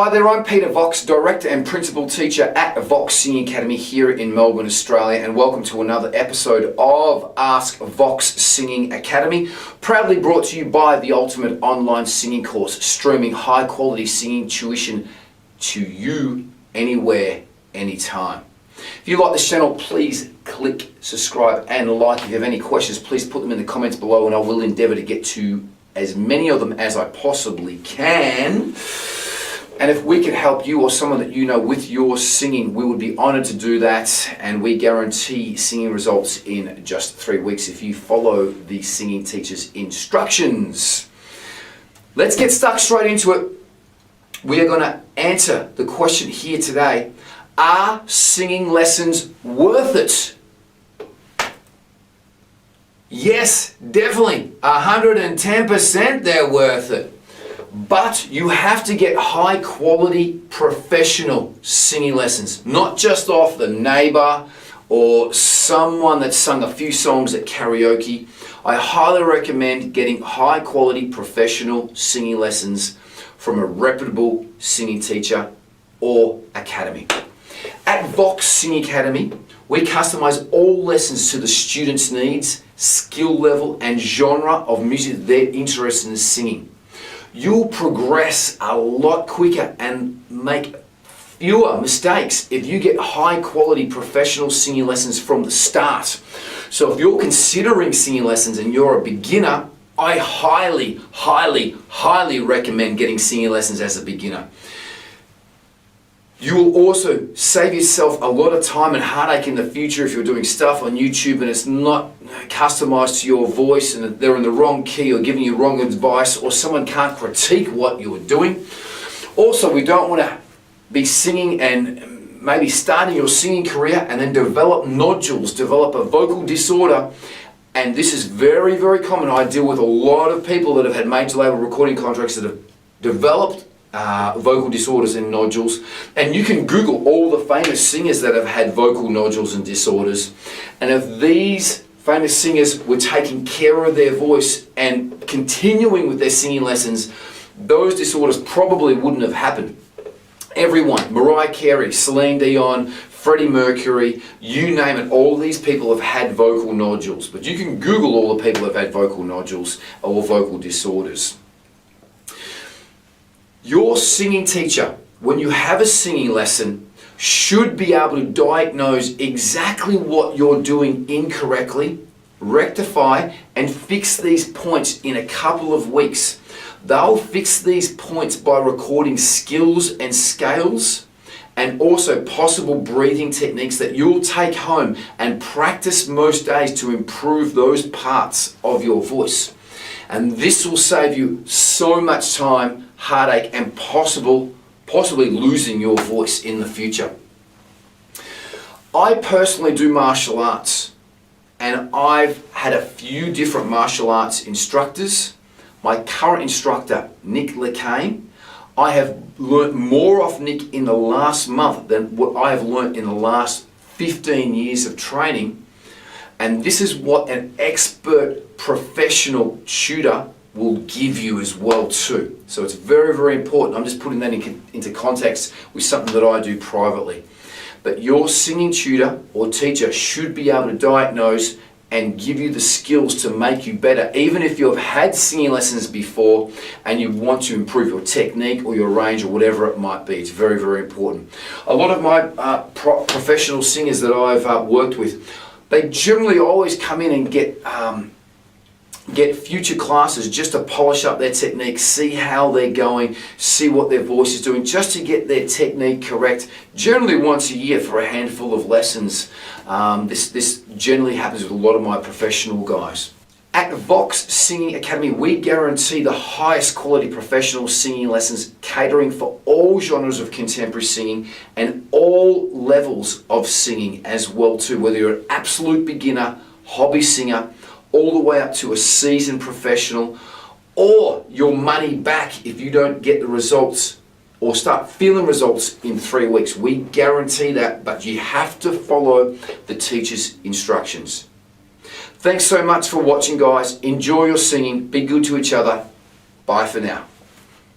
Hi there, I'm Peter Vox, Director and Principal Teacher at Vox Singing Academy here in Melbourne, Australia, and welcome to another episode of Ask Vox Singing Academy, proudly brought to you by the ultimate online singing course, streaming high quality singing tuition to you anywhere, anytime. If you like this channel, please click subscribe and like. If you have any questions, please put them in the comments below and I will endeavour to get to as many of them as I possibly can. And if we can help you or someone that you know with your singing, we would be honoured to do that. And we guarantee singing results in just 3 weeks if you follow the singing teacher's instructions. Let's get stuck straight into it. We are going to answer the question here today. Are singing lessons worth it? Yes, definitely. 110% they're worth it. But you have to get high quality professional singing lessons, not just off the neighbour or someone that sung a few songs at karaoke. I highly recommend getting high quality professional singing lessons from a reputable singing teacher or academy. At Vox Singing Academy, we customise all lessons to the student's needs, skill level and genre of music they're interested in singing. You'll progress a lot quicker and make fewer mistakes if you get high quality professional singing lessons from the start. So if you're considering singing lessons and you're a beginner, I highly recommend getting singing lessons as a beginner. You will also save yourself a lot of time and heartache in the future if you're doing stuff on YouTube and it's not customized to your voice and they're in the wrong key or giving you wrong advice or someone can't critique what you're doing. Also, we don't want to be singing and maybe starting your singing career and then develop nodules, develop a vocal disorder. And this is very, very common. I deal with a lot of people that have had major label recording contracts that have developed vocal disorders and nodules, and you can Google all the famous singers that have had vocal nodules and disorders, and if these famous singers were taking care of their voice and continuing with their singing lessons, those disorders probably wouldn't have happened. Everyone, Mariah Carey, Celine Dion, Freddie Mercury, you name it, all these people have had vocal nodules, but you can Google all the people that have had vocal nodules or vocal disorders. Your singing teacher, when you have a singing lesson, should be able to diagnose exactly what you're doing incorrectly, rectify and fix these points in a couple of weeks. They'll fix these points by recording skills and scales and also possible breathing techniques that you'll take home and practice most days to improve those parts of your voice. And this will save you so much time, heartache and possibly losing your voice in the future. I personally do martial arts and I've had a few different martial arts instructors. My current instructor, Nick LeCain, I have learnt more off Nick in the last month than what I have learnt in the last 15 years of training. And this is what an expert professional tutor will give you as well too. So it's very, very important. I'm just putting that into context with something that I do privately. But your singing tutor or teacher should be able to diagnose and give you the skills to make you better, even if you've had singing lessons before and you want to improve your technique or your range or whatever it might be. It's very, very important. A lot of my professional singers that I've worked with, they generally always come in and get future classes just to polish up their technique, see how they're going, see what their voice is doing, just to get their technique correct. Generally once a year for a handful of lessons. This generally happens with a lot of my professional guys. At Vox Singing Academy, we guarantee the highest quality professional singing lessons catering for all genres of contemporary singing and all levels of singing as well too, whether you're an absolute beginner, hobby singer, all the way up to a seasoned professional, or your money back if you don't get the results or start feeling results in 3 weeks. We guarantee that, but you have to follow the teacher's instructions. Thanks so much for watching, guys. Enjoy your singing. Be good to each other. Bye for now.